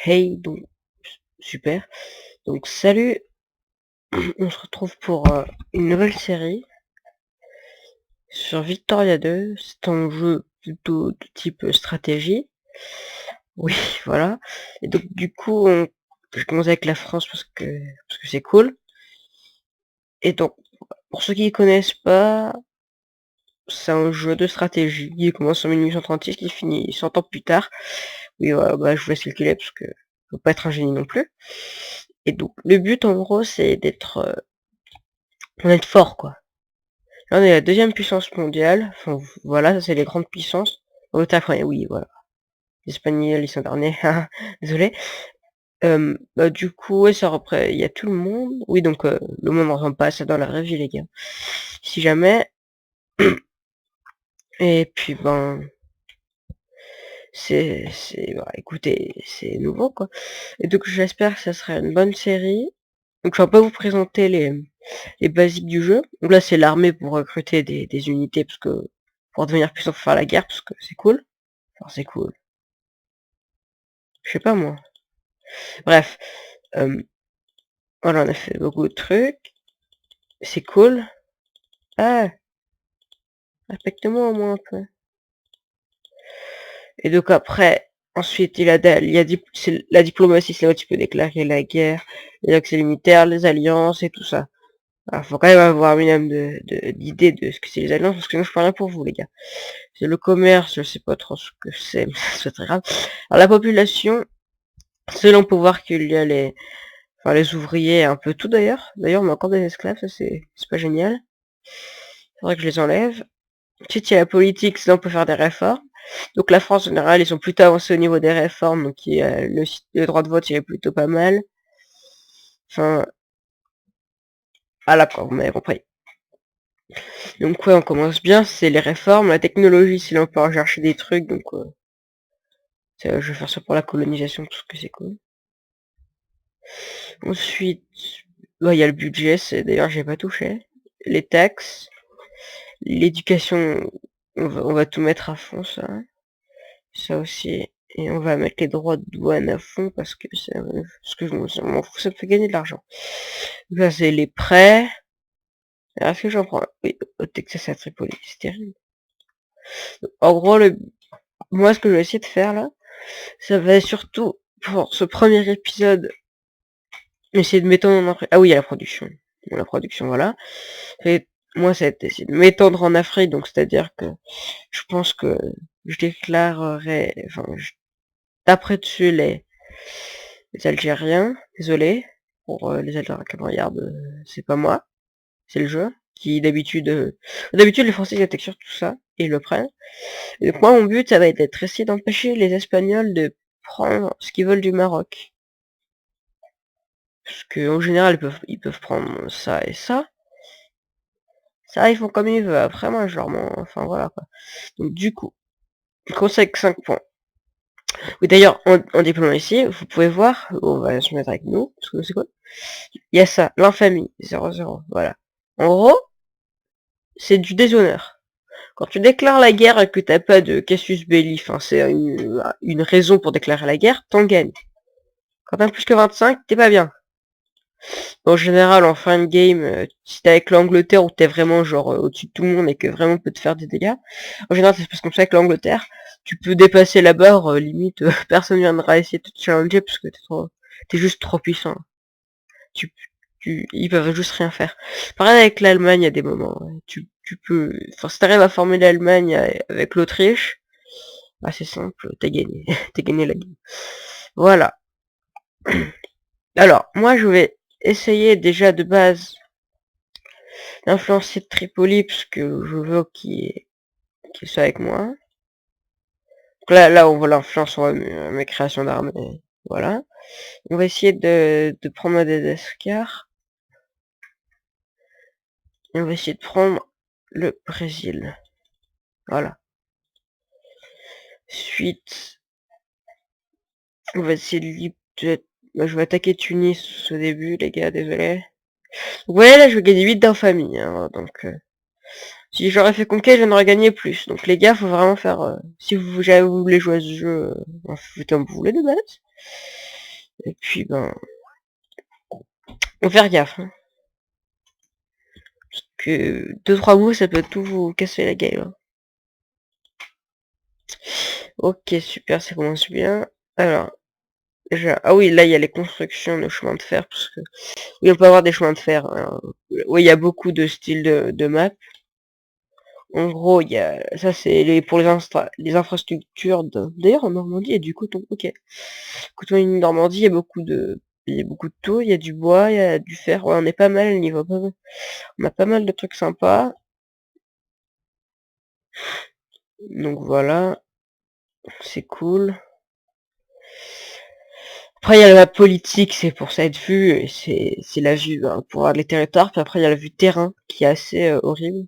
Hey, donc super. Donc salut, on se retrouve pour une nouvelle série sur Victoria 2. C'est un jeu plutôt de type stratégie. Oui, voilà. Et donc du coup, je commence avec la France parce que c'est cool. Et donc, pour ceux qui connaissent pas, c'est un jeu de stratégie qui commence en 1836, qui finit 100 ans plus tard. Oui, voilà, bah, je vous laisse calculer parce que faut pas être un génie non plus. Et donc, le but en gros, c'est d'être fort, quoi. Là, on est la deuxième puissance mondiale. Enfin, voilà, ça c'est les grandes puissances. L'Angleterre, oui, voilà. Les Espagnols, ils sont derniers. Désolé. Bah, du coup, ouais, ça représente, il y a tout le monde. Oui, donc, le monde ne ressemble pas à ça dans la vraie vie, les gars. Si jamais. Et puis, ben, bah, écoutez, c'est nouveau, quoi. Et donc, j'espère que ça sera une bonne série. Donc, je vais pas vous présenter les basiques du jeu. Donc là, c'est l'armée pour recruter des unités, parce que, pour devenir puissant, faut faire la guerre, parce que c'est cool. Enfin, c'est cool. Je sais pas moi. Bref, voilà, on a fait beaucoup de trucs. C'est cool. Ah, respecte-moi au moins un peu. Et donc après, ensuite, c'est la diplomatie, c'est là où tu peux déclarer la guerre, les accès militaires, les alliances et tout ça. Alors, faut quand même avoir un minimum d'idées de ce que c'est les alliances, parce que sinon je parle rien pour vous, les gars. C'est le commerce, je sais pas trop ce que c'est, mais c'est très grave. Alors la population, selon pouvoir qu'il y a les ouvriers, un peu tout d'ailleurs. D'ailleurs, on a encore des esclaves, ça c'est pas génial. Faudrait que je les enlève. Ensuite, il y a la politique, sinon on peut faire des réformes. Donc la France, en général, ils sont plutôt avancés au niveau des réformes, donc le droit de vote, il est plutôt pas mal. Enfin, voilà quoi, vous m'avez compris. Donc ouais, on commence bien, c'est les réformes. La technologie, c'est là on peut en chercher des trucs, donc je vais faire ça pour la colonisation, parce que c'est cool. Ensuite, il y a le budget, d'ailleurs j'ai pas touché. Les taxes, l'éducation, on va tout mettre à fond, ça aussi. Et on va mettre les droits de douane à fond parce que je m'en fous, ça me fait gagner de l'argent. Là, c'est les prêts. Alors, est-ce que j'en prends? Oui, au Texas à Tripoli, c'est terrible. En gros, moi, ce que je vais essayer de faire là, ça va surtout pour ce premier épisode, essayer de m'étendre en. Ah oui, il y a la production. Bon, la production, voilà. Et moi, ça va être essayer de m'étendre en Afrique, donc c'est-à-dire que je pense que je déclarerai, enfin, je taperai dessus les Algériens, désolé pour les Algériens qui me regardent, c'est pas moi, c'est le jeu qui d'habitude les Français ils attaquent sur tout ça et ils le prennent. Et donc moi mon but ça va être d'essayer d'empêcher les Espagnols de prendre ce qu'ils veulent du Maroc. Parce que en général ils peuvent prendre ça et ça. Ça ils font comme ils veulent. Après moi je leur mens, enfin voilà quoi. Donc du coup, on commence avec 5 points. Oui d'ailleurs en diplomatie, vous pouvez voir, on va se mettre avec nous, parce que c'est quoi? Il y a ça, l'infamie, 0-0, voilà. En gros, c'est du déshonneur. Quand tu déclares la guerre et que t'as pas de casus belli, enfin c'est une raison pour déclarer la guerre, t'en gagnes. Quand t'as plus que 25, t'es pas bien. En général, en fin de game, si t'es avec l'Angleterre ou t'es vraiment genre au-dessus de tout le monde et que vraiment peut te faire des dégâts, en général ça se passe comme ça avec l'Angleterre, tu peux dépasser la barre, limite, personne viendra essayer de te challenger parce que t'es juste trop puissant. Tu, ils peuvent juste rien faire. Pareil avec l'Allemagne à des moments. Ouais. Tu peux, enfin, si t'arrives à former l'Allemagne avec l'Autriche, bah c'est simple, t'as gagné, t'as gagné la game. Voilà. Alors, moi je vais essayer déjà de base d'influencer Tripoli parce que je veux qu'il soit avec moi. Donc là on voit l'influence sur mes créations d'armées. Voilà. On va essayer de prendre Madagascar. Et on va essayer de prendre le Brésil. Voilà. Suite, on va essayer moi, je vais attaquer Tunis au début, les gars, désolé. Ouais, là, je vais gagner 8 d'infamie, hein, donc... si j'aurais fait conquête, j'en aurais gagné plus. Donc les gars, faut vraiment faire... si vous voulez jouer à ce jeu, faites comme vous voulez de base. Et puis, ben, on va faire gaffe, hein. Parce que 2-3 mots, ça peut tout vous casser la gueule, hein. Ok, super, ça commence bien. Alors, déjà, ah oui, là, il y a les constructions de chemins de fer, parce que, oui, on peut avoir des chemins de fer. Alors, oui, il y a beaucoup de styles de map. En gros, il y a, ça, c'est pour les infrastructures d'ailleurs, en Normandie, il y a du coton, ok. Coton en Normandie, il y a beaucoup de tout, il y a du bois, il y a du fer, ouais, on est pas mal, niveau pas mal. On a pas mal de trucs sympas. Donc voilà, c'est cool. Après, il y a la politique, c'est pour ça être vue, et c'est la vue pour voir les territoires. Puis après, il y a la vue terrain, qui est assez horrible.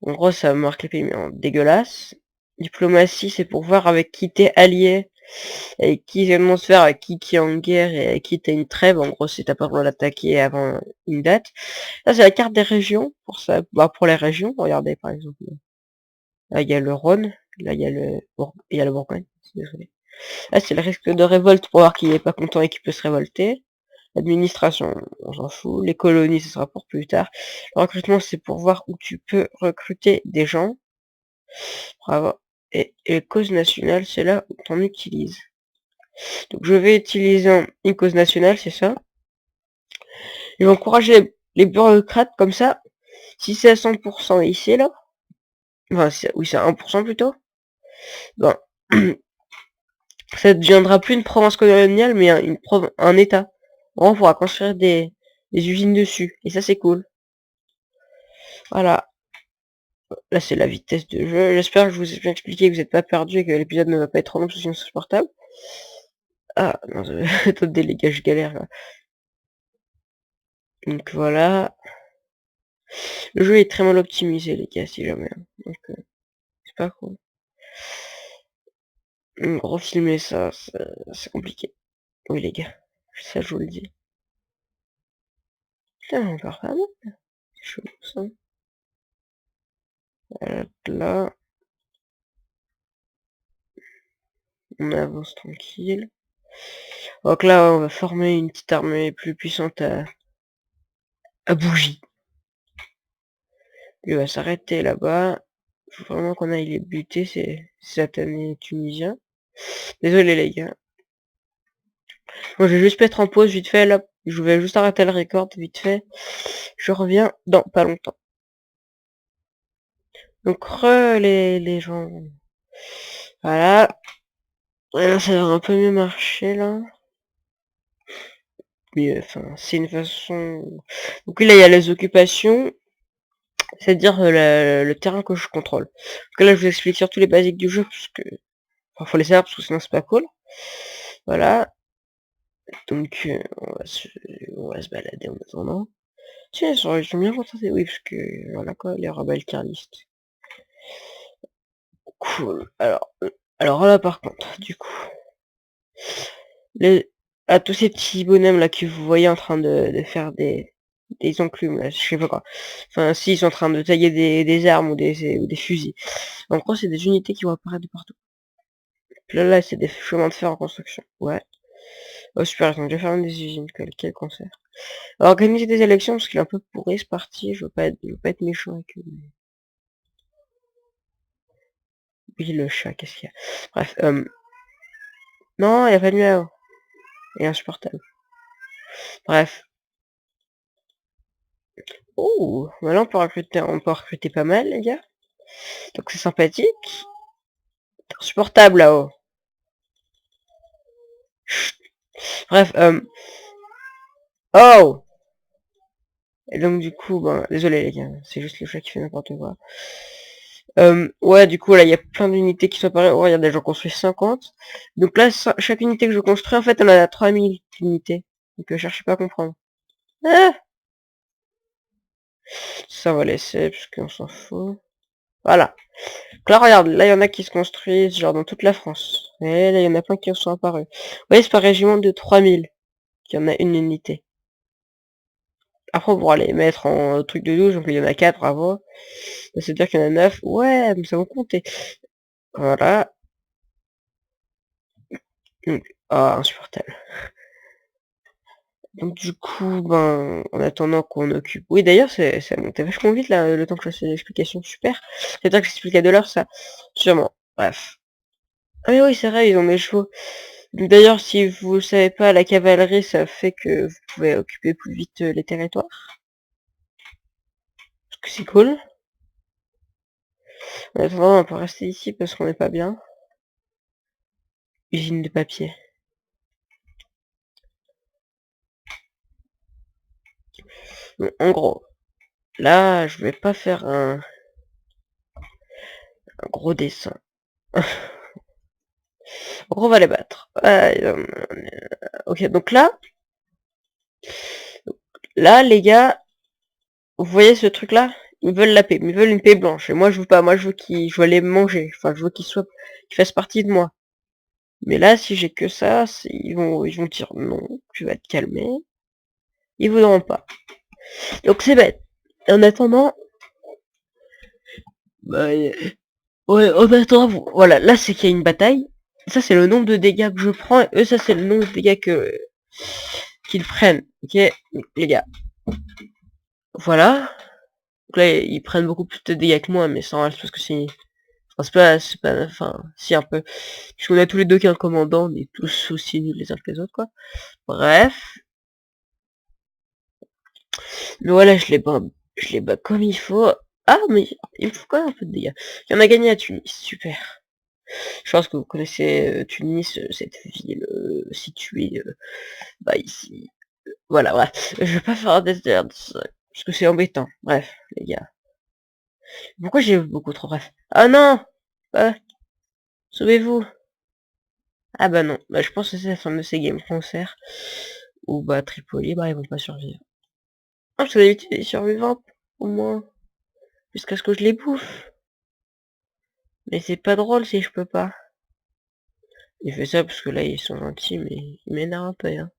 En gros, ça marque les pays mais en dégueulasse. Diplomatie, c'est pour voir avec qui t'es allié, avec qui c'est de se faire, avec qui est en guerre, et avec qui t'as une trêve. En gros, si t'as pas le droit d'attaquer avant une date. Là, c'est la carte des régions, pour ça, bah, pour les régions. Regardez, par exemple. Là, il y a le Rhône, là, il y a le Bourgogne. Désolé. Là, c'est le risque de révolte pour voir qui est pas content et qui peut se révolter. L'administration, on s'en fout. Les colonies, ce sera pour plus tard. Le recrutement, c'est pour voir où tu peux recruter des gens. Bravo. Et cause nationale, c'est là où t'en utilises. Donc, je vais utiliser une cause nationale, c'est ça. Je vais encourager les bureaucrates comme ça. Si c'est à 100% ici, là. Enfin, oui, c'est à 1% plutôt. Ben, ça ne deviendra plus une province coloniale, mais un état. On pourra construire des usines dessus. Et ça, c'est cool. Voilà. Là, c'est la vitesse de jeu. J'espère que je vous ai bien expliqué, que vous n'êtes pas perdu et que l'épisode ne va pas être trop long, parce que sinon c'est insupportable. Ah, non, attendez les gars, je galère là. Donc voilà. Le jeu est très mal optimisé, les gars, si jamais, hein. Donc, c'est pas cool. Refilmer ça, c'est compliqué. Oui, les gars. Ça, je vous le dis. Putain, on part pas mal. C'est chaud, ça. Là, on avance tranquille. Donc là, on va former une petite armée plus puissante à bougie. Il va s'arrêter là-bas. Faut vraiment qu'on aille les buter, ces satanés tunisiens. Désolé les gars. Moi je vais juste mettre en pause vite fait là. Je vais juste arrêter le record vite fait. Je reviens dans pas longtemps. Donc les gens. Voilà. Et là, ça va un peu mieux marcher là. Mais enfin, c'est une façon. Donc là il y a les occupations. C'est-à-dire le terrain que je contrôle. Donc là je vous explique surtout les basiques du jeu parce que. Enfin, faut les savoir parce que sinon c'est pas cool. Voilà. Donc on va se balader en attendant. Tiens, ils sont bien contentés, oui, parce que voilà quoi, les rebelles carlistes. Cool. Alors là par contre, du coup, les, à tous ces petits bonhommes là que vous voyez en train de faire des enclumes là, je sais pas quoi. Enfin, si ils sont en train de tailler des armes ou des fusils. En gros, c'est des unités qui vont apparaître de partout. Là, c'est des chemins de fer en construction. Ouais. Oh super, ils ont déjà fermé des usines, quel concert. Alors, organiser des élections parce qu'il est un peu pourri ce parti, je veux pas être méchant avec eux. Oui, le chat, qu'est-ce qu'il y a? Bref, non, il n'y a pas de mieux. Il est insupportable. Bref. Oh, voilà, on peut recruter pas mal, les gars. Donc c'est sympathique. C'est insupportable là-haut. Bref, oh! Et donc du coup, ben, désolé les gars, c'est juste le chat qui fait n'importe quoi. Ouais, du coup, là, il y a plein d'unités qui sont apparues. Oh, regardez, j'en construis 50. Donc là, chaque unité que je construis, en fait, on en a 3000 unités. Donc cherchez pas à comprendre. Ah, ça on va laisser, parce qu'on s'en fout. Voilà. Donc là, regarde, là, il y en a qui se construisent, genre, dans toute la France. Et là, il y en a plein qui en sont apparus. Vous voyez, c'est par régiment de 3000 qu'il y en a une unité. Après, pour aller mettre en truc de 12, donc il y en a 4, bravo. C'est-à-dire qu'il y en a 9. Ouais, mais ça va compter. Voilà. Donc, Ah, insupportable. Donc du coup, ben, en attendant qu'on occupe... Oui, d'ailleurs, ça montait vachement vite, là, le temps que je fasse l'explication. Super. C'est temps que j'explique à 2 heures, ça. Sûrement. Bref. Ah mais oui, c'est vrai, ils ont des chevaux. D'ailleurs, si vous le savez pas, la cavalerie, ça fait que vous pouvez occuper plus vite les territoires. Parce que c'est cool. En attendant, on peut rester ici parce qu'on n'est pas bien. Usine de papier. Bon, en gros, là, je vais pas faire un gros dessin. En gros, on va les battre. Ok, donc là, les gars, vous voyez ce truc-là? Ils veulent la paix, mais ils veulent une paix blanche. Et moi, je veux pas. Moi, je veux les manger. Enfin, je veux qu'ils fassent partie de moi. Mais là, si j'ai que ça, ils vont dire non, tu vas te calmer. Ils voudront pas. Donc c'est bête. En attendant, bah, ouais, en attendant, voilà, là c'est qu'il y a une bataille. Ça c'est le nombre de dégâts que je prends, et eux ça c'est le nombre de dégâts qu'ils prennent. Ok, les gars. Voilà. Donc là, ils prennent beaucoup plus de dégâts que moi, mais sans reste parce que c'est pas, enfin, si un peu. Puisqu'on a tous les deux qu'un commandant, on est tous aussi nuls les uns que les autres, quoi. Bref. Mais voilà, je les bats comme il faut. Ah, mais il me faut quand même un peu de dégâts. Et on a gagné à Tunis, super. Je pense que vous connaissez Tunis, cette ville située bah ici. Voilà, bref. Je vais pas faire un désert, parce que c'est embêtant. Bref, les gars. Pourquoi j'ai beaucoup trop bref? Ah non! Ah, sauvez-vous! Ah bah non, bah je pense que c'est la fin de ces games concert. Ou bah Tripoli, bah ils vont pas survivre. Ah, parce que d'habitude les survivants, au moins. Jusqu'à ce que je les bouffe. Mais c'est pas drôle si je peux pas. Il fait ça parce que là ils sont gentils, mais ils m'énervent un peu, hein.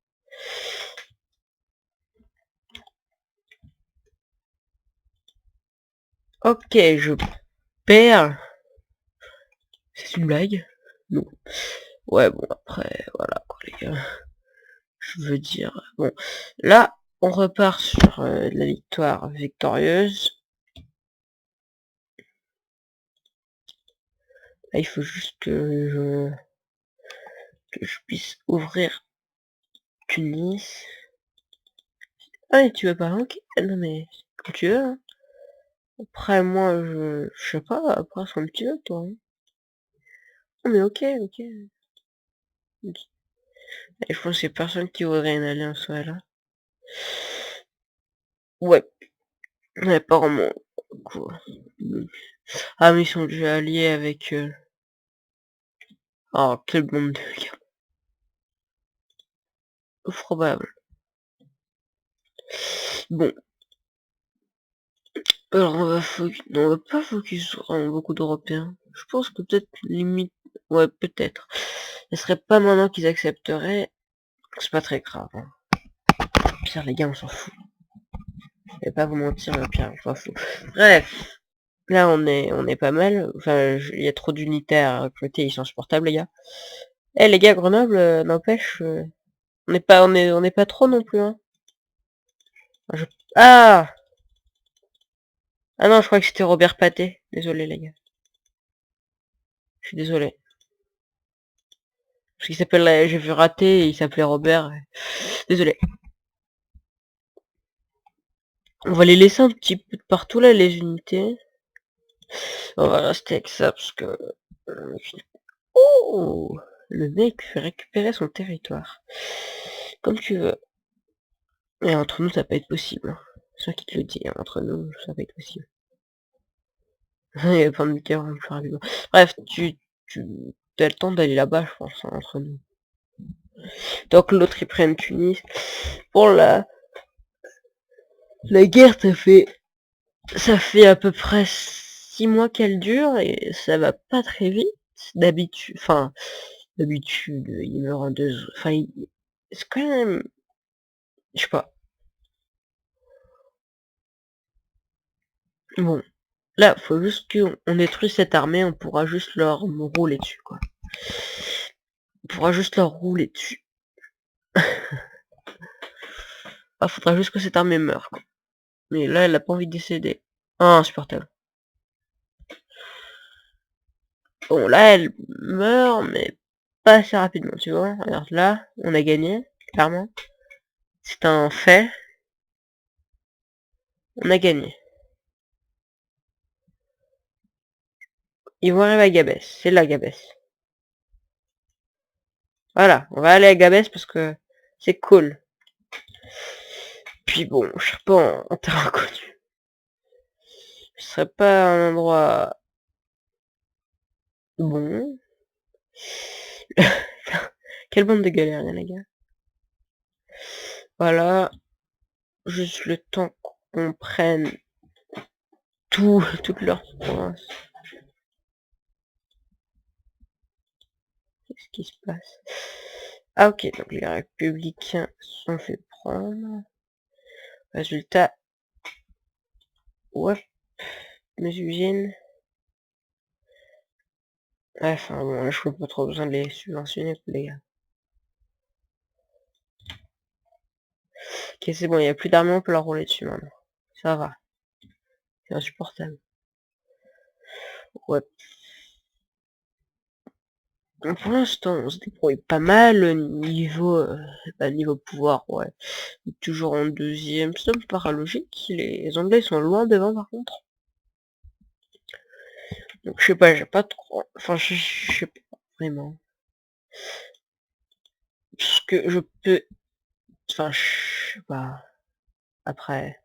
Ok, je perds. C'est une blague? Non. Ouais, bon, après, voilà, quoi, les gars. Je veux dire... Bon, là, on repart sur la victoire victorieuse. Là, il faut juste que je puisse ouvrir Tunis. Ah, et tu veux pas? Ok. Non, mais, comme tu veux, hein. Après, moi, je sais pas, après, c'est comme tu veux, toi, hein. Non, mais ok, ok. Et je pense qu'il y a personne qui voudrait une alliance, ouais, là. Ouais, ouais, pas vraiment. Quoi. Ah, mais ils sont déjà alliés avec... Oh, quelle bande de gars. Probable. Bon, alors non, on va pas focus sur beaucoup d'Européens. Je pense que peut-être limite... Ouais, peut-être. Ce serait pas maintenant qu'ils accepteraient. C'est pas très grave, hein. Pire, les gars, on s'en fout. Je vais pas vous mentir, Pierre, on s'en fout. Bref. Là, on est pas mal. Enfin, il y a trop d'unitaires à côté, ils sont insupportables, les gars. Eh, les gars, Grenoble, n'empêche, on n'est pas trop non plus, hein. Je- Ah! Ah non, je crois que c'était Robert Paté. Désolé, les gars. Je suis désolé. Parce qu'il s'appelle, j'ai vu rater, et il s'appelait Robert. Désolé. On va les laisser un petit peu de partout, là, les unités. On va rester avec ça, parce que... euh, Oh! Le mec fait récupérer son territoire. Comme tu veux. Et entre nous, ça va pas être possible, hein. C'est moi qui te le dis, hein. Entre nous, ça va pas être possible. Il y a plein de guerres plus rapidement. Bref, tu as le temps d'aller là-bas, je pense, hein, entre nous. Donc l'autre, il prenne Tunis. Pour la guerre, ça fait à peu près 6 mois qu'elle dure, et ça va pas très vite. D'habitude, il meurt en 2... Enfin, c'est quand même... Je sais pas. Bon. Là, faut juste qu'on détruise cette armée, on pourra juste leur rouler dessus, quoi. On pourra juste leur rouler dessus. Ah, faudra juste que cette armée meure, quoi. Mais là, elle a pas envie de décéder. Ah, insupportable. Bon, là, elle meurt, mais pas assez rapidement, tu vois. Regarde, là, on a gagné, clairement. C'est un fait. On a gagné. Ils vont arriver à Gabès. C'est là, Gabès. Voilà, on va aller à Gabès parce que c'est cool. Puis bon, je serais pas en terrain connu. Ce serait pas un endroit bon. Quelle bande de galériens, les gars. Voilà. Juste le temps qu'on prenne toute leur province. Qu'est-ce qui se passe? Ah ok, donc les républicains sont fait prendre. Résultat, ouais, mes usines. Ouais, enfin bon, là, je n'ai pas trop besoin de les subventionner, les gars. Ok, c'est bon, il n'y a plus d'armée, on peut leur rouler dessus maintenant. Ça va. C'est insupportable. Ouais. Donc, pour l'instant, on se débrouille pas mal niveau pouvoir, ouais. Toujours en deuxième, ça me paraît logique. Les Anglais sont loin devant par contre. Donc je sais pas, j'ai pas trop. Enfin, je sais pas vraiment. Ce que je peux. Enfin, je sais pas. Après,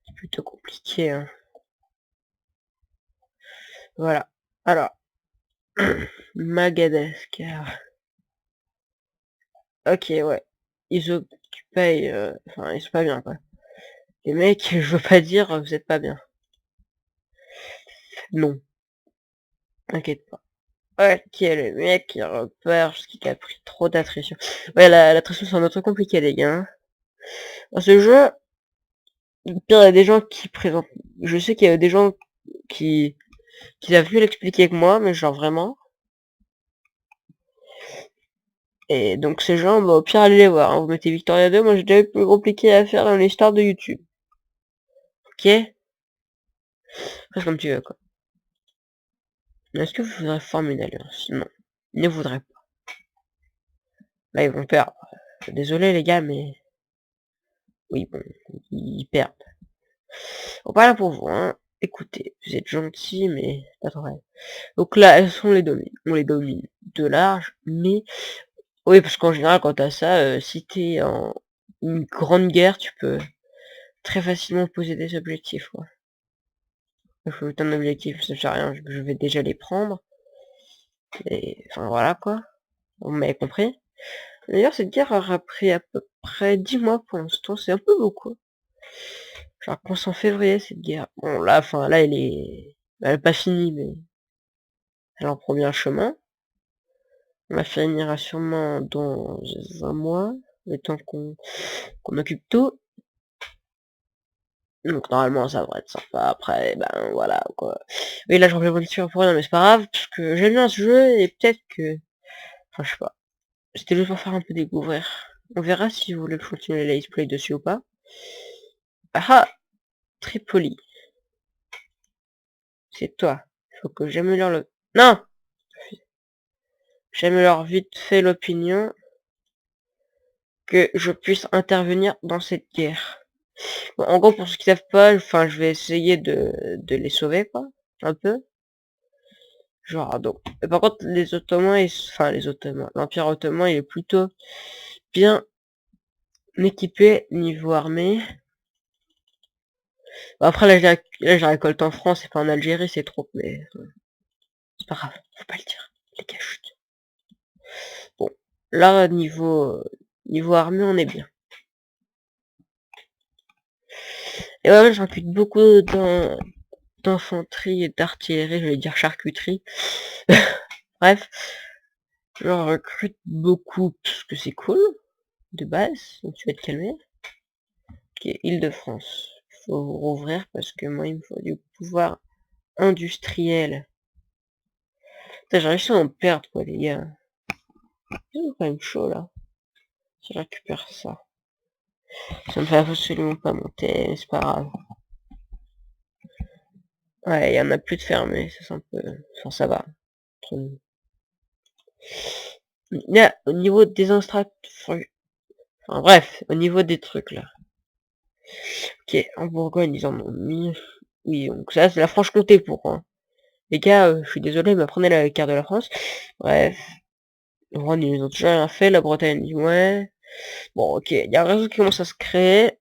c'est plutôt compliqué, hein. Voilà. Alors, Madagascar. Ok, ouais. Ils occupent, enfin, ils sont pas bien, quoi. Les mecs, je veux pas dire, vous êtes pas bien. Non, t'inquiète pas. Ok, le mec, il repart parce qu'il a pris trop d'attrition. Ouais, l'attrition, c'est un autre compliqué, les gars, hein. Dans ce jeu, il y a des gens qui présentent... Je sais qu'il y a des gens qui savent mieux l'expliquer que moi, mais genre vraiment. Et donc ces gens, bah, au pire, allez les voir, hein. Vous mettez Victoria 2, moi j'ai déjà eu plus compliqué à faire dans l'histoire de YouTube. Ok? Fais comme tu veux, quoi. Est-ce que vous voudrez former une alliance? Non. Ils ne voudraient pas. Là, ils vont perdre. Désolé, les gars, mais... Oui, bon, ils perdent. On pas là pour vous, hein. Écoutez, vous êtes gentils, mais pas trop vrai. Donc là, on les domine de large, mais... Oui, parce qu'en général, quand t'as ça, si t'es en une grande guerre, tu peux très facilement poser des objectifs, quoi. Il faut un objectif, ça sert à rien, je vais déjà les prendre. Et enfin voilà quoi. Vous m'avez compris. D'ailleurs cette guerre aura pris à peu près 10 mois pour l'instant, c'est un peu beaucoup. Genre commence en février cette guerre. Bon là, enfin là elle est pas finie, mais elle en prend bien le chemin. On la finira sûrement dans un mois, le temps qu'on occupe tout. Donc normalement ça devrait être sympa. Après, ben voilà quoi. Oui là je refais mon pour rien, mais c'est pas grave, parce que j'aime bien ce jeu et peut-être que. Enfin je sais pas. C'était juste pour faire un peu découvrir. On verra si vous voulez continuer les let's play dessus ou pas. Ah ah, Tripoli. C'est toi. Faut que j'améliore le... Non! J'améliore vite fait l'opinion que je puisse intervenir dans cette guerre. Bon, en gros, pour ceux qui savent pas, enfin, je vais essayer de les sauver, quoi. Un peu. Genre, donc. Et par contre, les Ottomans, enfin, les Ottomans, l'Empire Ottoman, il est plutôt bien équipé niveau armée. Bon, après, là, je la récolte en France et pas en Algérie, c'est trop, mais c'est pas grave, faut pas le dire. Les gars, chut. Bon, là, niveau armée, on est bien. Et ouais, je recrute beaucoup d'infanterie et d'artillerie, je vais dire charcuterie. Bref, je recrute beaucoup parce que c'est cool, de base, donc tu vas te calmer. Ok, Île-de-France. Faut rouvrir parce que moi, il me faut du pouvoir industriel. Putain, j'ai réussi à en perdre, quoi, les gars. C'est quand même chaud là. Si je récupère ça. Ça me fait absolument pas monter, mais c'est pas grave. Ouais, il y en a plus de fermés, ça c'est un peu... Enfin, ça va. Là, au niveau des instracts... Enfin bref, au niveau des trucs là. Ok, en Bourgogne, ils en ont mis... Oui, donc ça c'est la Franche-Comté pour... Hein. Les gars, je suis désolé, mais prenez la carte de la France. Bref. Le Rhône, ils ont déjà rien fait, la Bretagne, ouais. Bon, ok, il y a un réseau qui commence à se créer.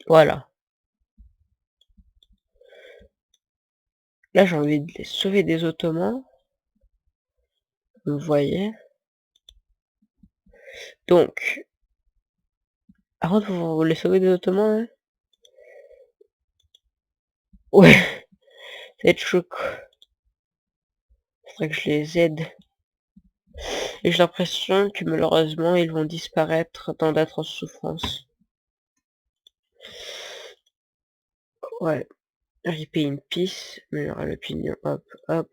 Voilà. Là, j'ai envie de les sauver des Ottomans. Vous voyez. Donc, avant de vous les sauver des Ottomans, hein. Ouais, ça va être chaud. Faudrait que je les aide. Et j'ai l'impression que malheureusement, ils vont disparaître dans d'atroces souffrances. Ouais. RIP in peace. Améliorer l'opinion. Hop, hop.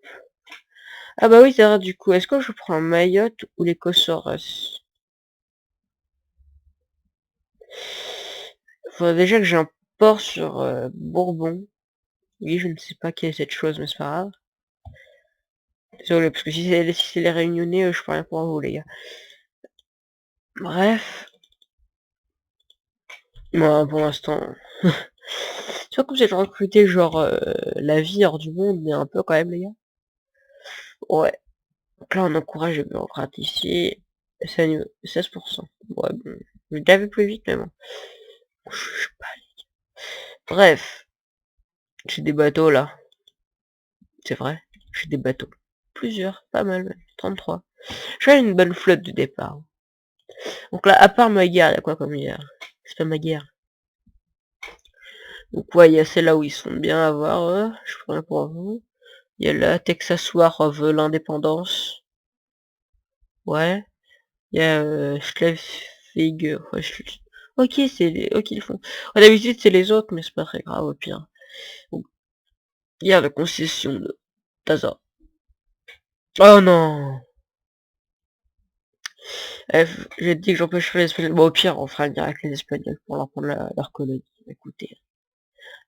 Ah bah oui, c'est vrai, du coup. Est-ce que je prends Mayotte ou les Kosoros? Faudrait déjà que j'ai un port sur Bourbon. Oui, je ne sais pas quelle est cette chose, mais c'est pas grave. Désolé, parce que si c'est les réunionnais, je peux rien pour vous, les gars. Bref. Moi, pour l'instant... Tu vois, comme j'ai recruté, genre, la vie hors du monde, mais un peu quand même, les gars. Ouais. Donc là, on encourage les bureaucrates ici. C'est à niveau 16%. Ouais, bon. J'ai déjà vu plus vite, mais bon. Je sais pas. Bref. J'ai des bateaux, là. C'est vrai. J'ai des bateaux. Plusieurs. Pas mal, même. 33. J'ai une bonne flotte de départ. Donc là, à part ma guerre, il y a quoi comme guerre? C'est pas ma guerre. Donc ouais, il y a celle-là où ils sont bien à voir, je peux rien pour vous. Il y a la Texas War of l'indépendance. Ouais. Il y a Schleswig. Ouais, ok, c'est les... Ok, ils font. Ouais, d'habitude, c'est les autres, mais c'est pas très grave au pire. Donc, il y a la concession de Taza. Oh non! J'ai dit que j'empêcherais les Espagnols. Bon, au pire, on fera une guerre avec les Espagnols pour leur prendre leur colonie. Écoutez,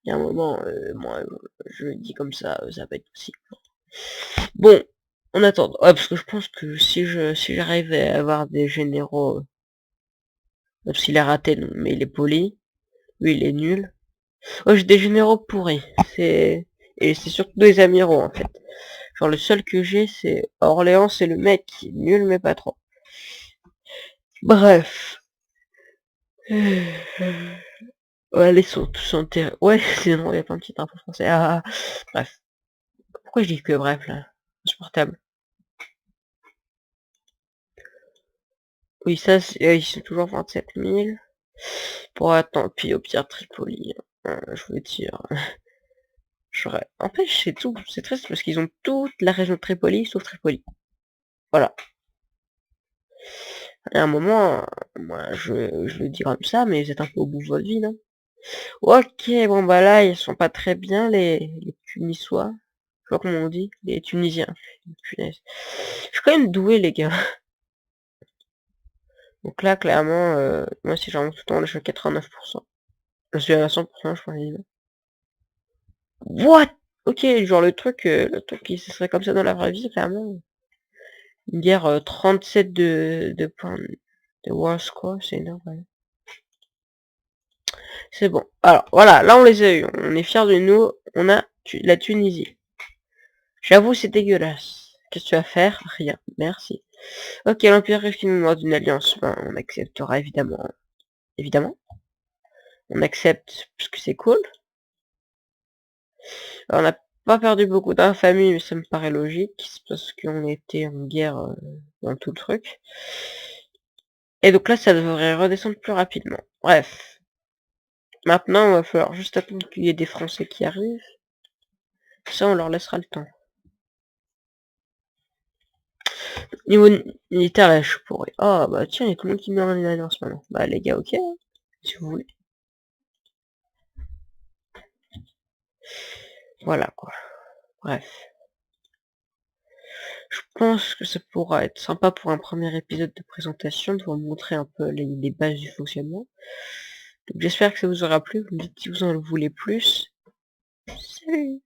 il y a un moment, moi, je le dis comme ça va être possible. Bon, en attendant, ouais, parce que je pense que si j'arrive à avoir des généraux, même s'il est raté, non, mais il est poli, lui il est nul. Ouais, j'ai des généraux pourris, et c'est surtout des amiraux en fait. Genre le seul que j'ai c'est Orléans, c'est le mec qui est nul mais pas trop. Bref. Ouais, les sont tous enterrés. Ouais, sinon il y a pas un petit info français. Ah, bref. Pourquoi je dis que bref là? Insupportable. Oui, ça, ils sont toujours 27 000. Bon, tant pis, au pire, Tripoli. Je veux dire. En fait, c'est tout. C'est triste parce qu'ils ont toute la région de Tripoli, sauf Tripoli. Voilà. À un moment, moi, je le dis comme ça, mais vous êtes un peu au bout de votre vie, non? Ok, bon, bah là, ils sont pas très bien, les Tunisois. Je sais pas comment on dit. Les Tunisiens. Punaise. Je suis quand même doué, les gars. Donc là, clairement, moi, si j'en monte tout le temps, je suis à 89%. Je suis à 100%, je crois. What? Ok, genre le truc qui serait comme ça dans la vraie vie, clairement. Une guerre 37 de points de war score, c'est énorme. Ouais. C'est bon. Alors voilà, là on les a eu. On est fiers de nous. On a la Tunisie. J'avoue, c'est dégueulasse. Qu'est-ce que tu vas faire? Rien. Merci. Ok, l'Empire est finalement d'une alliance. Ben, on acceptera évidemment. Évidemment. On accepte parce que c'est cool. Alors, on n'a pas perdu beaucoup d'infamie, mais ça me paraît logique. C'est parce qu'on était en guerre dans tout le truc. Et donc là, ça devrait redescendre plus rapidement. Bref. Maintenant, il va falloir juste attendre qu'il y ait des Français qui arrivent. Ça, on leur laissera le temps. Niveau militaire, là, je pourrais. Ah, bah tiens, il y a tout le monde qui meurt en alliance maintenant. Bah les gars, ok, hein, si vous voulez. Voilà, quoi. Bref. Je pense que ça pourra être sympa pour un premier épisode de présentation, de vous montrer un peu les bases du fonctionnement. Donc j'espère que ça vous aura plu, vous me dites si vous en voulez plus. Salut!